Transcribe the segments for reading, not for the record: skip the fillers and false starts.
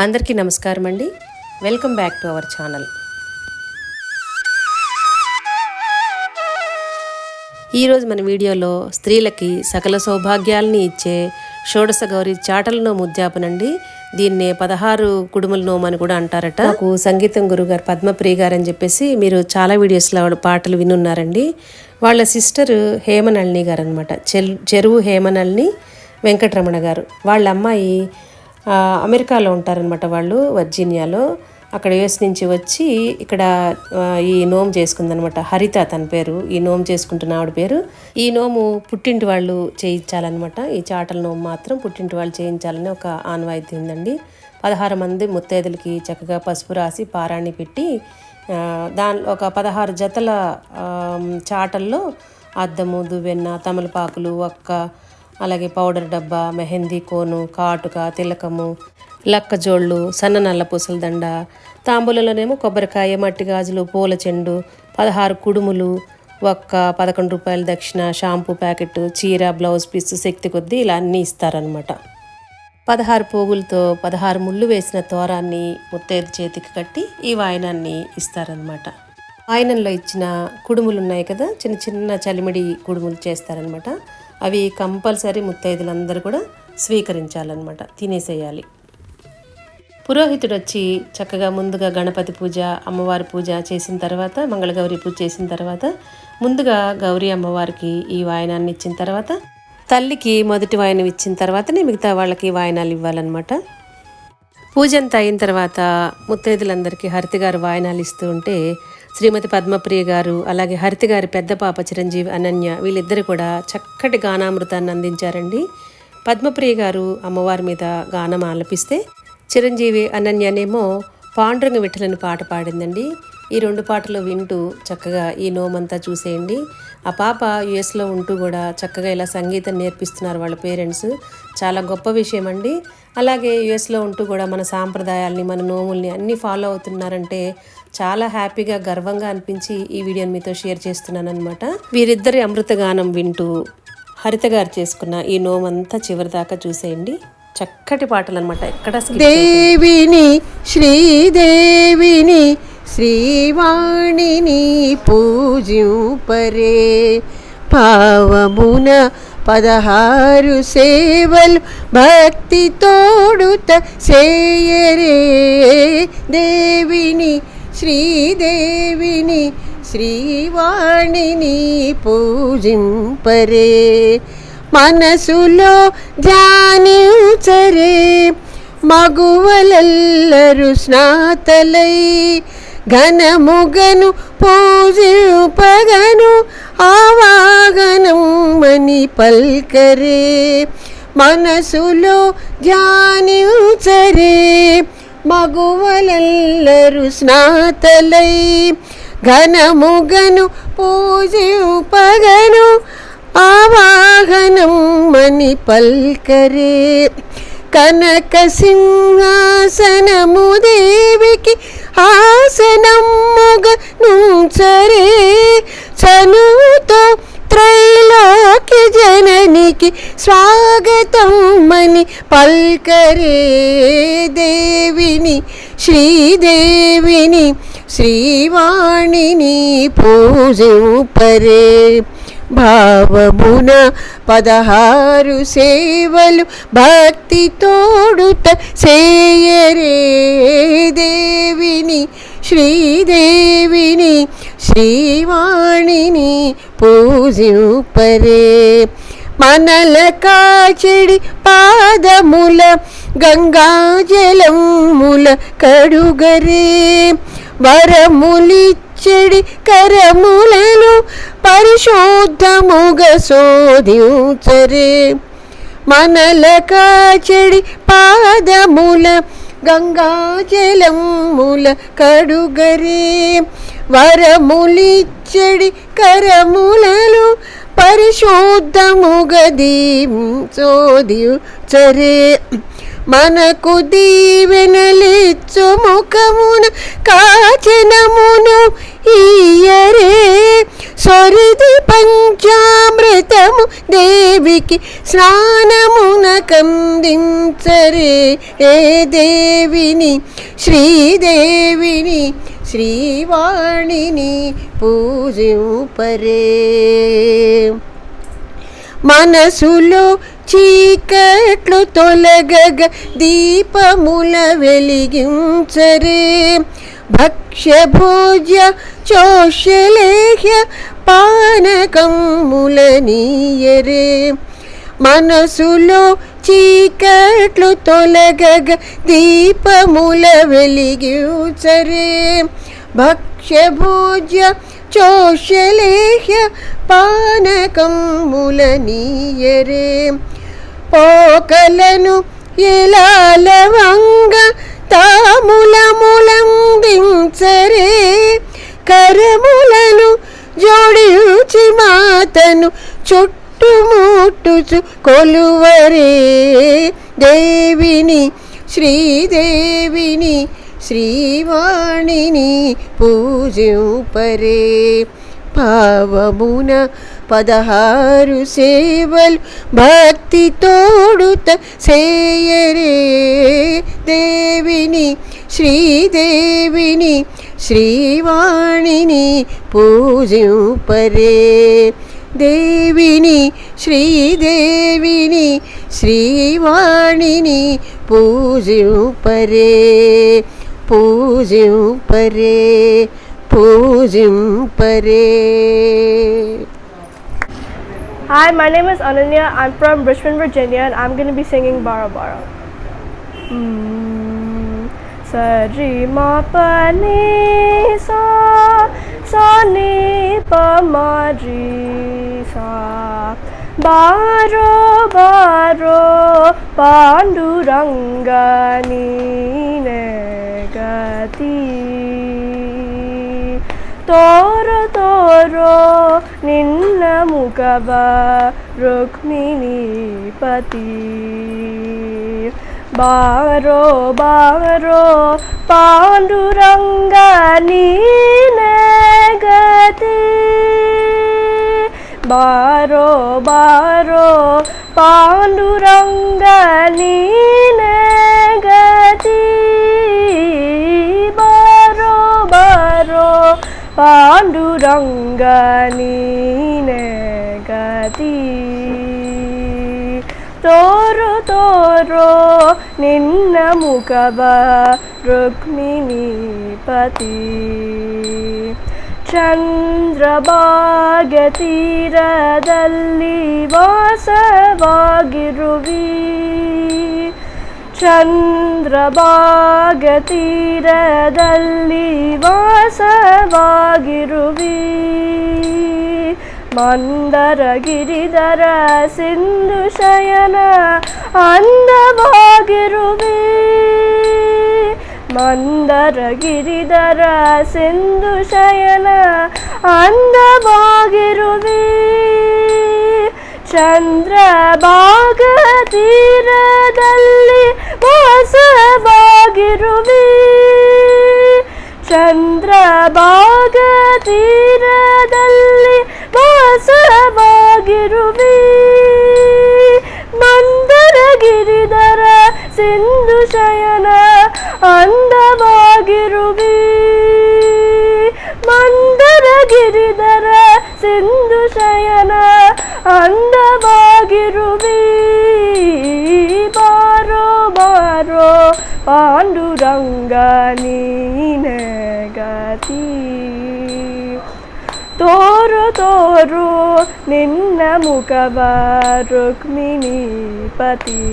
అందరికీ నమస్కారం అండి. Welcome back to our channel. ఈరోజు మన వీడియోలో స్త్రీలకి సకల సౌభాగ్యాలని ఇచ్చే షోడశ గౌరి చాటల ముద్యాపనండి. దీన్నే 16 కుడుముల నోము అని కూడా అంటారట. నాకు సంగీతం గురుగారు పద్మప్రియ గారు అని చెప్పేసి మీరు చాలా వీడియోస్లో పాటలు వినున్నారండి. వాళ్ళ సిస్టర్ హేమనళిని గారు అనమాట. చెరువు హేమనళిని వెంకటరమణ గారు. వాళ్ళ అమ్మాయి అమెరికాలో ఉంటారనమాట. వాళ్ళు వర్జీనియాలో, అక్కడ యుఎస్ నుంచి వచ్చి ఇక్కడ ఈ నోము చేసుకుందనమాట. హరిత తన పేరు. ఈ నోము చేసుకుంటున్న ఆవిడ పేరు. ఈ నోము పుట్టింటి వాళ్ళు చేయించాలన్నమాట. ఈ చాటల నోము మాత్రం పుట్టింటి వాళ్ళు చేయించాలని ఒక ఆనవాయితీ ఉందండి. 16 మంది ముత్తైదులకి చక్కగా పసుపు రాసి పారాణి పెట్టి దానిలో ఒక 16 జతల చాటల్లో అద్దము, దువ్వెన్న, తమలపాకులు, ఒక్క, అలాగే పౌడర్ డబ్బా, మెహందీ కోను, కాటుక, తిలకము, లక్కజోళ్ళు, సన్న నల్ల పూసల దండ, తాంబూలలోనేమో కొబ్బరికాయ, మట్టి గాజులు, పూల చెండు, 16 కుడుములు, ఒక్క 11 రూపాయల దక్షిణ, షాంపూ ప్యాకెట్, చీర, బ్లౌజ్ పీస్, శక్తి కొద్దీ ఇలా అన్నీ ఇస్తారనమాట. 16 పోగులతో 16 ముళ్ళు వేసిన తోరాన్ని ముత్తైదు చేతికి కట్టి ఈ వాయనాన్ని ఇస్తారనమాట. వాయనంలో ఇచ్చిన కుడుములు ఉన్నాయి కదా, చిన్న చిన్న చలిమిడి కుడుములు చేస్తారనమాట. అవి కంపల్సరీ ముత్తైదులందరూ కూడా స్వీకరించాలన్నమాట, తినేసేయాలి. పురోహితుడు వచ్చి చక్కగా ముందుగా గణపతి పూజ, అమ్మవారి పూజ చేసిన తర్వాత, మంగళగౌరి పూజ చేసిన తర్వాత, ముందుగా గౌరీ అమ్మవారికి ఈ వాయనాన్ని ఇచ్చిన తర్వాత, తల్లికి మొదటి వాయనం ఇచ్చిన తర్వాతనే మిగతా వాళ్ళకి వాయనాలు ఇవ్వాలన్నమాట. పూజ అంతా అయిన తర్వాత ముత్తైదులందరికీ హరిత గారు వాయనాలు ఇస్తూ ఉంటే శ్రీమతి పద్మప్రియ గారు, అలాగే హరిత గారి పెద్ద పాప చిరంజీవి అనన్య, వీళ్ళిద్దరు కూడా చక్కటి గానామృతాన్ని అందించారండి. పద్మప్రియ గారు అమ్మవారి మీద గానం ఆలపిస్తే, చిరంజీవి అనన్యనేమో పాండురంగ విఠలని పాట పాడిందండి. ఈ 2 పాటలు వింటూ చక్కగా ఈ నోమంతా చూసేయండి. ఆ పాప యుఎస్లో ఉంటూ కూడా చక్కగా ఇలా సంగీతం నేర్పిస్తున్నారు వాళ్ళ పేరెంట్స్. చాలా గొప్ప విషయం అండి. అలాగే యుఎస్లో ఉంటూ కూడా మన సాంప్రదాయాల్ని, మన నోముల్ని అన్నీ ఫాలో అవుతున్నారంటే చాలా హ్యాపీగా, గర్వంగా అనిపించి ఈ వీడియోని మీతో షేర్ చేస్తున్నాను అనమాట. వీరిద్దరి అమృతగానం వింటూ హరిత గారు చేసుకున్న ఈ నోమంతా చివరి దాకా చూసేయండి. చక్కటి పాటలు అనమాట. ఎక్కడ దేవిని, శ్రీదేవిని, శ్రీవాణిని పూజింపరే, పావమున 16 సేవలు భక్తి తోడుత చేయరే. దేవిని, శ్రీదేవిని, శ్రీవాణిని పూజింపరే, మనసులో ధ్యానించరే, మగువలెల్లరు స్నాతలై ఘనముగను పూజింపగను ఆవాగనమని పల్కరే. మనసులో ధ్యానించరే, మగువలెల్లరు స్నాతలై ఘనముగను పూజింపగను ఆవాహనమని పల్కరే. కనక సింహాసనము దేవికి ఆసనముగ నుంచరే, చనువుతో త్రైలోక్య జననికి స్వాగతం మని పల్కరే. దేవిని, శ్రీదేవిని, శ్రీవాణిని పూజింపరే, భావమున 16 సేవలు భక్తి తోడుత చేయరే. దేవిని, శ్రీదేవిని, శ్రీవాణిని పూజింపరే, మనల కాచెడి పాదముల గంగాజలముల కడుగరే, వరములిచ్చడి కరములను పరిశుద్ధముగ శోధించరే. మనల కాచెడి పాదముల గంగాజలముల కడుగరే, వరములిచ్చడి కరములను పరిశుద్ధముగ శోధించరే. మనకు దీవెనలిచ్చు ముఖమున కాచనమును ఈయరే సొరిది పంచామృతము దేవికి స్నానమున కందించరే ఏ దేవిని శ్రీదేవిని శ్రీవాణిని పూజింపరే మనసులో చీకట్లు తొలగగ దీపముల వెలిగించరే భక్ష్య భోజ్య చోష్యలేహ్య పానకముల నీయరే మనసులో చీకట్లు తొలగగ దీపముల వెలిగించరే భక్ష్య భోజ్య చోష్యలేహ్య పానకముల నీయరే పోకలను ఎలా లవంగ తాములములందించరే కరములను జోడించి మాతను చుట్టుముట్టుచు కొలువరే దేవిని శ్రీదేవిని శ్రీవాణిని పూజింపరే భావమున 16 సేవలు భక్తి తోడుత సేయరే దేవిని శ్రీదేవిని శ్రీవాణిని పూజింపరే దేవిని శ్రీదేవిని శ్రీవాణిని పూజింపరే పూజింపరే పూజింపరే. Hi, my name is Ananya. I'm from Richmond, Virginia, and I'm going to be singing Bara Bara. Sa ri ma pa ni sa, sa ni pa ma ri sa. Baro baro Panduranga neene gati. Toro toro ninna mukava Rukmini pati. Baro baro Panduranga neene gati. Baro baro Panduranga neene gati. Baro baro Panduranga neene gati. Toro toro ninna mukava Rukmini pati. ಚಂದ್ರಭಾಗತೀರದಲ್ಲಿ ವಾಸವಾಗಿರುವಿ. ಚಂದ್ರಭಾಗತೀರದಲ್ಲಿ ವಾಸವಾಗಿರುವಿ. Mandara Giridhara Sindhu ಶಯನ ಅಂದವಾಗಿರುವಿ. ಮಂದರ ಗಿರಿಧರ ಸಿಂಧು ಶಯನ ಅಂದವಾಗಿರುವಿ. ಚಂದ್ರಭಾಗ ತೀರದಲ್ಲಿ ವಾಸವಾಗಿರುವಿ. ಚಂದ್ರಭಾಗ ತೀರದಲ್ಲಿ ವಾಸವಾಗಿರುವಿ. ಮಂದರ ಗಿರಿಧರ ಸಿಂಧು ಶಯನ ಅಂದವಾಗಿರುವಿ. ಮಂದರ ಗಿರಿಧರ ಸಿಂಧು ಶಯನ ಅಂದವಾಗಿರುವಿ. ಬಾರೋ ಬಾರೋ ಪಾಂಡುರಂಗ ನೀನೆ ಗತಿ. ತೋರು ತೋರು ನಿನ್ನ ಮುಖವ ರುಕ್ಮಿಣಿ ಪತಿ.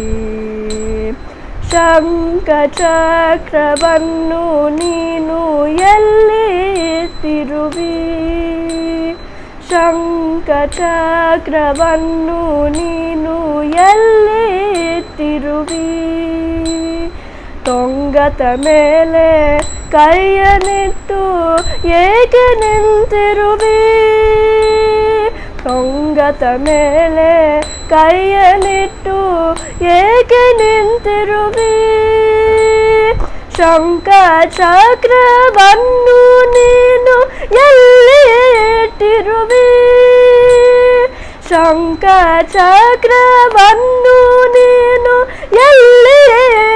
ಶಂಖ ಚಕ್ರವನ್ನು ನೀನು ಎಲ್ಲಿ ಇಟ್ಟಿರುವಿ. ಶಂಖ ಚಕ್ರವನ್ನು ನೀನು ಎಲ್ಲಿ ಇಟ್ಟಿರುವಿ. ತೊಂಗದ ಮೇಲೆ ಕೈಯನ್ನಿಟ್ಟು ಏಕೆ ನಿಂತಿರುವಿ. ತೊಂಗದ ಮೇಲೆ ಕೈಯನ್ನಿಟ್ಟು ಏಕೆ ನಿಂತಿರುವಿ. ಶಂಖ ಚಕ್ರವನ್ನು ನೀನು ಎಲ್ಲಿ ಇಟ್ಟಿರುವೆ ಶಂಖ ಚಕ್ರವನ್ನು ನೀನು ಎಲ್ಲಿ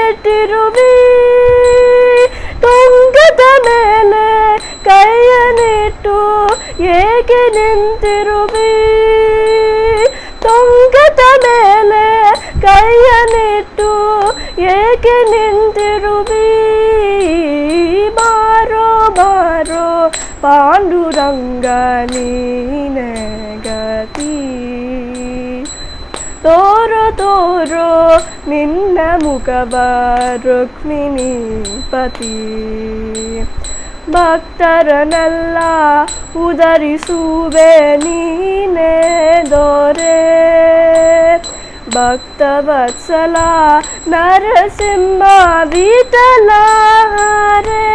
ಇಟ್ಟಿರುವೆ ತುಂಗದ ಮೇಲೆ ಕೈಯನ್ನಿಟ್ಟು ಏಕೆ ನಿಂತಿರುವೆ ತುಂಗದ ಮೇಲೆ ಕೈಯನ್ನಿಟ್ಟು ಏಕೆ ನಿಂತಿರುವೆ ಬಾರೋ ಬಾರೋ ಪಾಂಡುರಂಗ ನೀನೆ ಗತಿ ತೋರೋ ತೋರೋ ನಿನ್ನ ಮುಖವ ರುಕ್ಮಿಣಿ ಪತಿ ಭಕ್ತರನ್ನೆಲ್ಲ ಉದರಿಸುವೆ ನೀನೇ ದೊರೆ ಭಕ್ತವತ್ಸಲ ನರಸಿಂಹ ವಿಠಲ ಹರೇ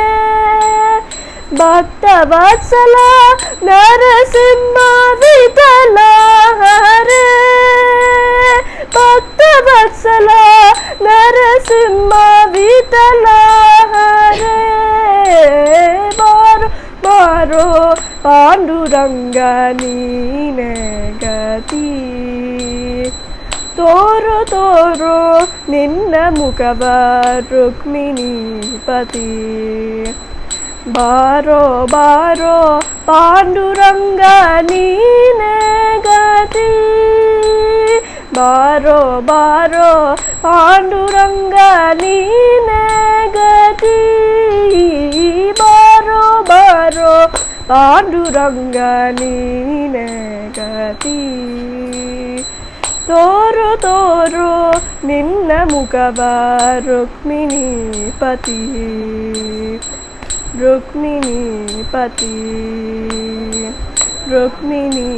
ಭಕ್ತವತ್ಸಲ ನರಸಿಂಹ ವಿಠಲ ಹರೇ ಭಕ್ತವತ್ಸಲ ನರಸಿಂಹ ವಿಠಲ ಹರೇ ಬಾರೋ ಬಾರೋ ಪಾಂಡುರಂಗ ನೀನೆ ಗತಿ ತೋರೋ ತೋರೋ ನಿನ್ನ ಮುಖವ ರುಕ್ಮಿಣಿ ಪತಿ ಬಾರೋ ಬಾರೋ ಪಾಂಡುರಂಗ ನೀನೆ ಗತಿ ಬಾರೋ ಬಾರೋ ಪಾಂಡುರಂಗ ನೀನೆ ಗತಿ ಬಾರೋ ಬಾರೋ ಪಾಂಡುರಂಗ ನೀನೆ ಗತಿ ತೋರೋ ತೋರೋ ನಿನ್ನ ಮುಖವ ರುಕ್ಮಿಣಿ ಪತಿ ರುಕ್ಮಿಣಿ ಪತಿ రుక్మిణీ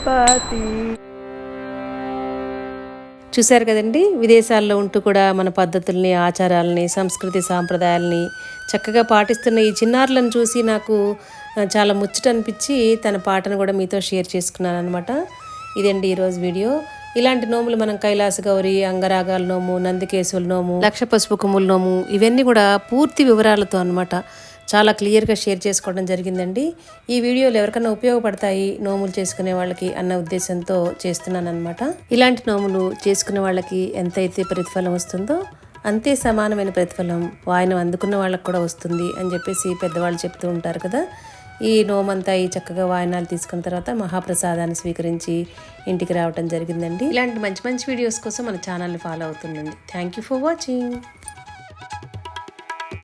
పతి. చూశారు కదండి, విదేశాల్లో ఉంటూ కూడా మన పద్ధతుల్ని, ఆచారాలని, సంస్కృతి సాంప్రదాయాలని చక్కగా పాటిస్తున్న ఈ చిన్నారులను చూసి నాకు చాలా ముచ్చట అనిపించి తన పాటను కూడా మీతో షేర్ చేసుకున్నాను అనమాట. ఇదండి ఈరోజు వీడియో. ఇలాంటి నోములు మనం కైలాస గౌరి, అంగరాగాల నోము, నందికేశవుల నోము, లక్ష పసుపు కొమ్ముల నోము, ఇవన్నీ కూడా పూర్తి వివరాలతో అనమాట చాలా క్లియర్గా షేర్ చేసుకోవడం జరిగిందండి. ఈ వీడియోలు ఎవరికైనా ఉపయోగపడతాయి నోములు చేసుకునే వాళ్ళకి అన్న ఉద్దేశంతో చేస్తున్నాను అనమాట. ఇలాంటి నోములు చేసుకునే వాళ్ళకి ఎంతైతే ప్రతిఫలం వస్తుందో అంతే సమానమైన ప్రతిఫలం వాయనం అందుకున్న వాళ్ళకి కూడా వస్తుంది అని చెప్పేసి పెద్దవాళ్ళు చెప్తూ ఉంటారు కదా. ఈ నోమంతా ఈ చక్కగా వాయనాలు తీసుకున్న తర్వాత మహాప్రసాదాన్ని స్వీకరించి ఇంటికి రావడం జరిగిందండి. ఇలాంటి మంచి మంచి వీడియోస్ కోసం మన ఛానల్ని ఫాలో అవుతుండండి. Thank you for watching.